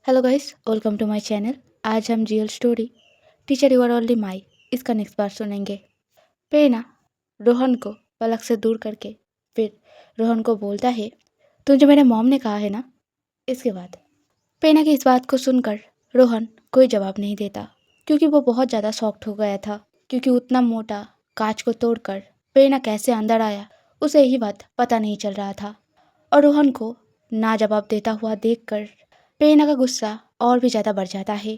Hello guys, welcome to my channel. आज हम real story teacher you are only my इसका next part सुनेंगे। प्रेरणा रोहन को पलक से दूर करके फिर रोहन को बोलता है, तुझे मेरे मॉम ने कहा है ना। इसके बाद प्रेरणा की इस बात को सुनकर रोहन कोई जवाब नहीं देता, क्योंकि वो बहुत ज़्यादा शॉक्ड हो गया था। क्योंकि उतना मोटा कांच को तोड़कर प्रेरणा कैसे अंदर आया, उसे यही बात पता नहीं चल रहा था। और रोहन को ना जवाब देता हुआ देखकर प्रेरणा का गुस्सा और भी ज़्यादा बढ़ जाता है।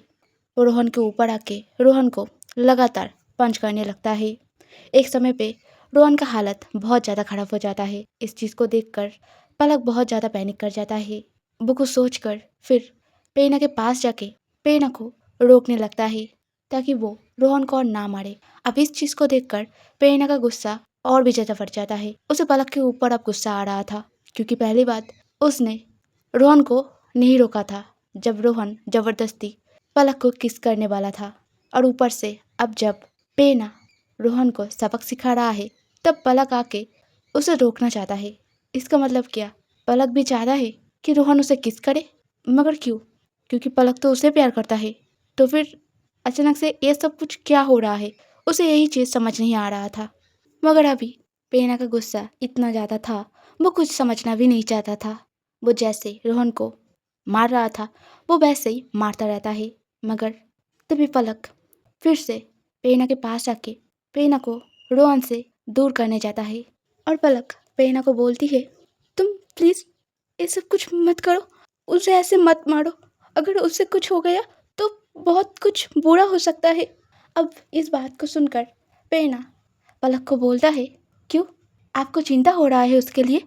वो रोहन के ऊपर आके रोहन को लगातार पंच करने लगता है। एक समय पे रोहन का हालत बहुत ज़्यादा खराब हो जाता है। इस चीज़ को देखकर पलक बहुत ज़्यादा पैनिक कर जाता है। वो कुछ सोचकर फिर प्रेरणा के पास जाके प्रेरणा को रोकने लगता है, ताकि वो रोहन को और ना मारे। अब इस चीज़ को देखकर प्रेरणा का गुस्सा और भी ज़्यादा बढ़ जाता है। उसे पलक के ऊपर अब गुस्सा आ रहा था, क्योंकि पहली बात उसने रोहन को नहीं रोका था जब रोहन जबरदस्ती पलक को किस करने वाला था। और ऊपर से अब जब प्रेरणा रोहन को सबक सिखा रहा है, तब पलक आके उसे रोकना चाहता है। इसका मतलब क्या? पलक भी चाहता है कि रोहन उसे किस करे, मगर क्यों? क्योंकि पलक तो उसे प्यार करता है। तो फिर अचानक से ये सब कुछ क्या हो रहा है, उसे यही चीज़ समझ नहीं आ रहा था। मगर अभी प्रेरणा का गुस्सा इतना ज़्यादा था, वो कुछ समझना भी नहीं चाहता था। वो जैसे रोहन को मार रहा था, वो वैसे ही मारता रहता है। मगर तभी पलक फिर से प्रेरणा के पास आके प्रेरणा को रोहन से दूर करने जाता है। और पलक प्रेरणा को बोलती है, तुम प्लीज़ ये सब कुछ मत करो, उसे ऐसे मत मारो। अगर उससे कुछ हो गया तो बहुत कुछ बुरा हो सकता है। अब इस बात को सुनकर प्रेरणा पलक को बोलता है, क्यों? आपको चिंता हो रहा है उसके लिए?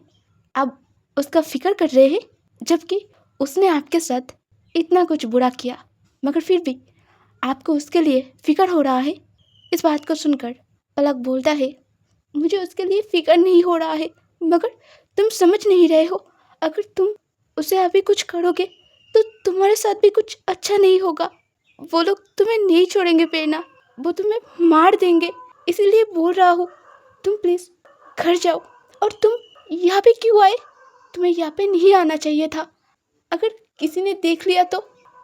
आप उसका फिक्र कर रहे हैं, जबकि उसने आपके साथ इतना कुछ बुरा किया, मगर फिर भी आपको उसके लिए फिक्र हो रहा है। इस बात को सुनकर पलक बोलता है, मुझे उसके लिए फिक्र नहीं हो रहा है, मगर तुम समझ नहीं रहे हो। अगर तुम उसे अभी कुछ करोगे तो तुम्हारे साथ भी कुछ अच्छा नहीं होगा। वो लोग तुम्हें नहीं छोड़ेंगे प्रेरणा, वो तुम्हें मार देंगे। इसीलिए बोल रहा हूँ, तुम प्लीज़ घर जाओ। और तुम यहाँ पे क्यों आए? तुम्हें यहाँ पे नहीं आना चाहिए था। अगर किसी ने देख लिया तो?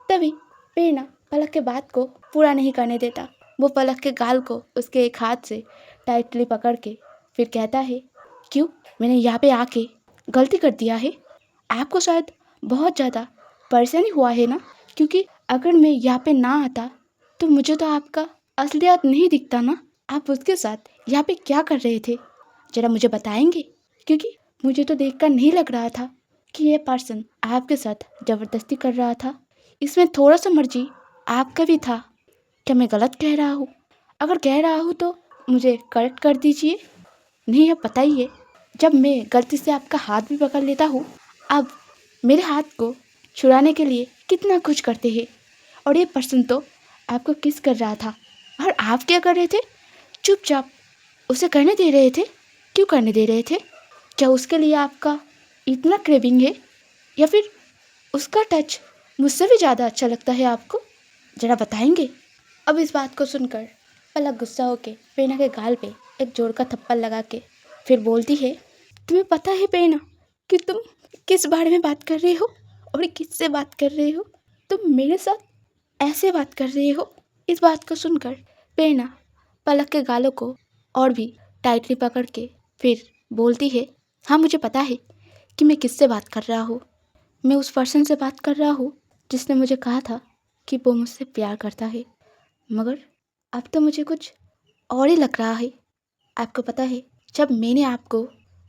तभी प्रेरणा पलक के बात को पूरा नहीं करने देता। वो पलक के गाल को उसके एक हाथ से टाइटली पकड़ के फिर कहता है, क्यों? मैंने यहाँ पे आके गलती कर दिया है? आपको शायद बहुत ज़्यादा परेशानी हुआ है ना? क्योंकि अगर मैं यहाँ पे ना आता तो मुझे तो आपका असलियत नहीं दिखता ना। आप उसके साथ यहाँ पे क्या कर रहे थे, जरा मुझे बताएंगे? क्योंकि मुझे तो देखकर नहीं लग रहा था कि ये पर्सन आपके साथ ज़बरदस्ती कर रहा था। इसमें थोड़ा सा मर्जी आपका भी था। क्या मैं गलत कह रहा हूँ? अगर कह रहा हूँ तो मुझे करेक्ट कर दीजिए। नहीं है, पता ही है, जब मैं गलती से आपका हाथ भी पकड़ लेता हूँ, अब मेरे हाथ को छुड़ाने के लिए कितना कुछ करते हैं। और ये पर्सन तो आपको किस कर रहा था, और आप क्या कर रहे थे? चुपचाप उसे करने दे रहे थे। क्यों करने दे रहे थे? क्या उसके लिए आपका इतना क्रेविंग है, या फिर उसका टच मुझसे भी ज़्यादा अच्छा लगता है आपको? ज़रा बताएंगे? अब इस बात को सुनकर पलक गुस्सा होके प्रेरणा के गाल पे एक जोर का थप्पड़ लगा के फिर बोलती है, तुम्हें पता है प्रेरणा कि तुम किस बारे में बात कर रहे हो और किससे बात कर रहे हो? तुम मेरे साथ ऐसे बात कर रहे हो? इस बात को सुनकर प्रेरणा पलक के गालों को और भी टाइटली पकड़ के फिर बोलती है, हाँ मुझे पता है कि मैं किससे बात कर रहा हूँ। मैं उस पर्सन से बात कर रहा हूँ जिसने मुझे कहा था कि वो मुझसे प्यार करता है। मगर अब तो मुझे कुछ और ही लग रहा है। आपको पता है, जब मैंने आपको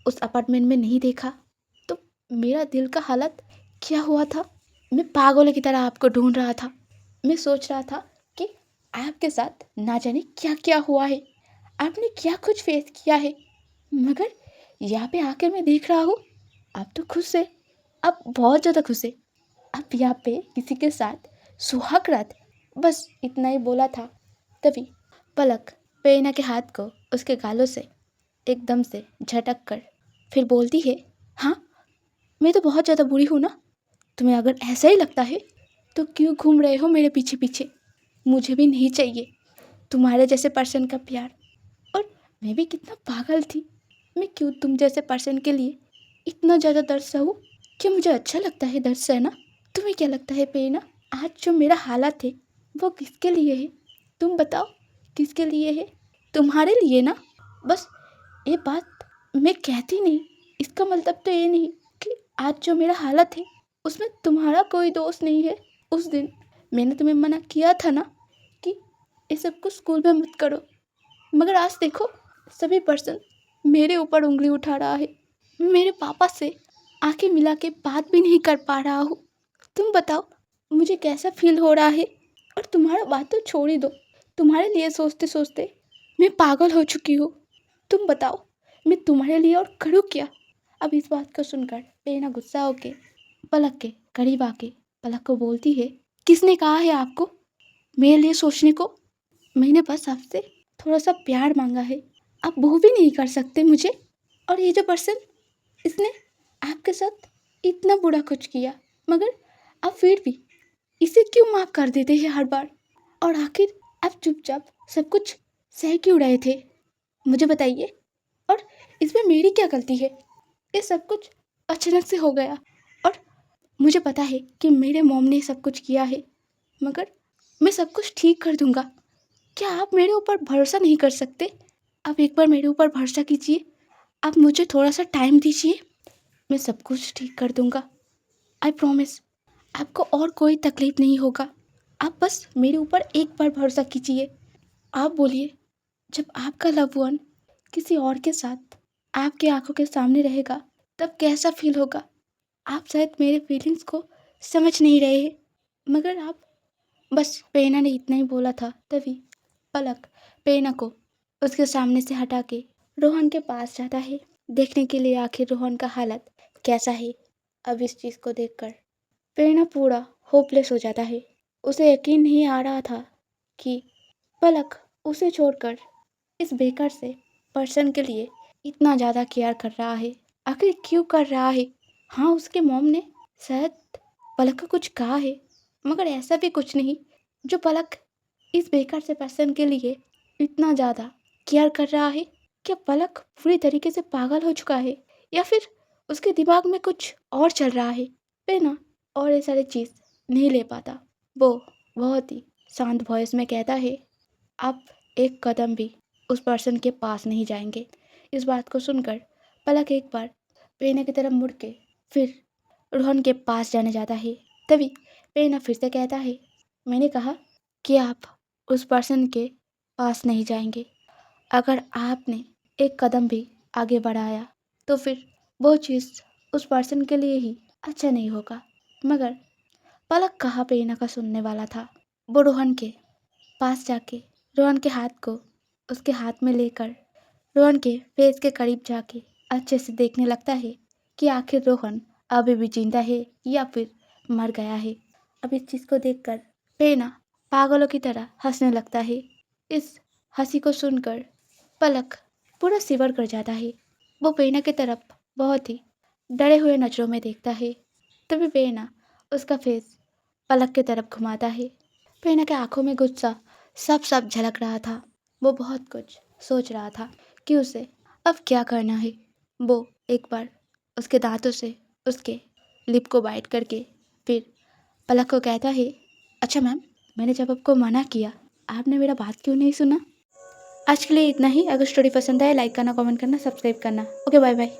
उस अपार्टमेंट में नहीं देखा तो मेरा दिल का हालत क्या हुआ था। मैं पागलों की तरह आपको ढूंढ रहा था। मैं सोच रहा था कि आपके साथ ना जाने क्या क्या हुआ है, आपने क्या कुछ फेस किया है। मगर यहाँ पे आकर मैं देख रहा हूँ, आप तो खुश है, आप बहुत ज़्यादा खुश है। आप यहाँ पे किसी के साथ सुहाग रात, बस इतना ही बोला था। तभी पलक प्रेरणा के हाथ को उसके गालों से एकदम से झटक कर फिर बोलती है, हाँ मैं तो बहुत ज़्यादा बुरी हूँ ना। तुम्हें अगर ऐसा ही लगता है तो क्यों घूम रहे हो मेरे पीछे पीछे? मुझे भी नहीं चाहिए तुम्हारे जैसे पर्सन का प्यार। और मैं भी कितना पागल थी, मैं क्यों तुम जैसे पर्सन के लिए इतना ज़्यादा दर्द सहूँ? क्या मुझे अच्छा लगता है दर्द सहना? तुम्हें क्या लगता है प्रेरणा? आज जो मेरा हालत है वो किसके लिए है? तुम बताओ, किसके लिए है? तुम्हारे लिए ना। बस ये बात मैं कहती नहीं, इसका मतलब तो ये नहीं कि आज जो मेरा हालत है उसमें तुम्हारा कोई दोष नहीं है। उस दिन मैंने तुम्हें मना किया था ना कि ये सब कुछ स्कूल में मत करो, मगर आज देखो सभी पर्सन मेरे ऊपर उंगली उठा रहा है। मैं मेरे पापा से आंखें मिला के बात भी नहीं कर पा रहा हूँ। तुम बताओ मुझे कैसा फील हो रहा है? और तुम्हारा बात तो छोड़ ही दो, तुम्हारे लिए सोचते सोचते मैं पागल हो चुकी हूँ। तुम बताओ मैं तुम्हारे लिए और करूँ क्या? अब इस बात को सुनकर पेना गुस्सा होके पलक के करीब आके पलक को बोलती है, किसने कहा है आपको मेरे लिए सोचने को? मैंने बस आपसे थोड़ा सा प्यार मांगा है, आप वो भी नहीं कर सकते मुझे। और ये जो पर्सन, इसने आपके साथ इतना बुरा कुछ किया, मगर आप फिर भी इसे क्यों माफ कर देते हैं हर बार? और आखिर आप चुपचाप सब कुछ सह क्यों रहे थे? मुझे बताइए। और इसमें मेरी क्या गलती है? ये सब कुछ अचानक से हो गया और मुझे पता है कि मेरे मॉम ने सब कुछ किया है, मगर मैं सब कुछ ठीक कर दूंगा। क्या आप मेरे ऊपर भरोसा नहीं कर सकते? आप एक बार मेरे ऊपर भरोसा कीजिए, आप मुझे थोड़ा सा टाइम दीजिए, मैं सब कुछ ठीक कर दूंगा। आई प्रॉमिस, आपको और कोई तकलीफ नहीं होगा। आप बस मेरे ऊपर एक बार भरोसा कीजिए। आप बोलिए, जब आपका लव वन किसी और के साथ आपकी आंखों के सामने रहेगा तब कैसा फील होगा? आप शायद मेरे फीलिंग्स को समझ नहीं रहे हैं, मगर आप बस पेना ने इतना ही बोला था तभी पलक पेना को उसके सामने से हटा के रोहन के पास जाता है, देखने के लिए आखिर रोहन का हालत कैसा है। अब इस चीज़ को देखकर पेना पूरा होपलेस हो जाता है। उसे यकीन नहीं आ रहा था कि पलक उसे छोड़कर इस बेकार से पर्सन के लिए इतना ज़्यादा केयर कर रहा है। आखिर क्यों कर रहा है? हाँ, उसके मॉम ने शायद पलक को कुछ कहा है, मगर ऐसा भी कुछ नहीं जो पलक इस बेकार से पर्सन के लिए इतना ज़्यादा केयर कर रहा है। क्या पलक पूरी तरीके से पागल हो चुका है या फिर उसके दिमाग में कुछ और चल रहा है? पेना और ये सारी चीज़ नहीं ले पाता। वो बहुत ही शांत वॉइस में कहता है, आप एक कदम भी उस पर्सन के पास नहीं जाएंगे। इस बात को सुनकर पलक एक बार पेना की तरफ मुड़ के फिर रोहन के पास जाने जाता है। तभी पेना फिर से कहता है, मैंने कहा कि आप उस पर्सन के पास नहीं जाएंगे। अगर आपने एक कदम भी आगे बढ़ाया तो फिर वो चीज़ उस पर्सन के लिए ही अच्छा नहीं होगा। मगर पलक कहाँ पेना का सुनने वाला था। वो रोहन के पास जाके रोहन के हाथ को उसके हाथ में लेकर रोहन के फेस के करीब जाके अच्छे से देखने लगता है कि आखिर रोहन अभी भी जिंदा है या फिर मर गया है। अब इस चीज़ को देखकर पेना पागलों की तरह हंसने लगता है। इस हंसी को सुनकर पलक पूरा सिवर कर जाता है। वो पेना की तरफ बहुत ही डरे हुए नज़रों में देखता है। तभी पेना उसका फेस पलक की तरफ घुमाता है। पेना के आंखों में गुस्सा सब सब झलक रहा था। वो बहुत कुछ सोच रहा था कि उसे अब क्या करना है। वो एक बार उसके दांतों से उसके लिप को बाइट करके फिर पलक को कहता है, अच्छा मैम, मैंने जब आपको मना किया आपने मेरा बात क्यों नहीं सुना? आज के लिए इतना ही। अगर स्टोरी पसंद आए लाइक करना, कमेंट करना, सब्सक्राइब करना। Okay, bye bye.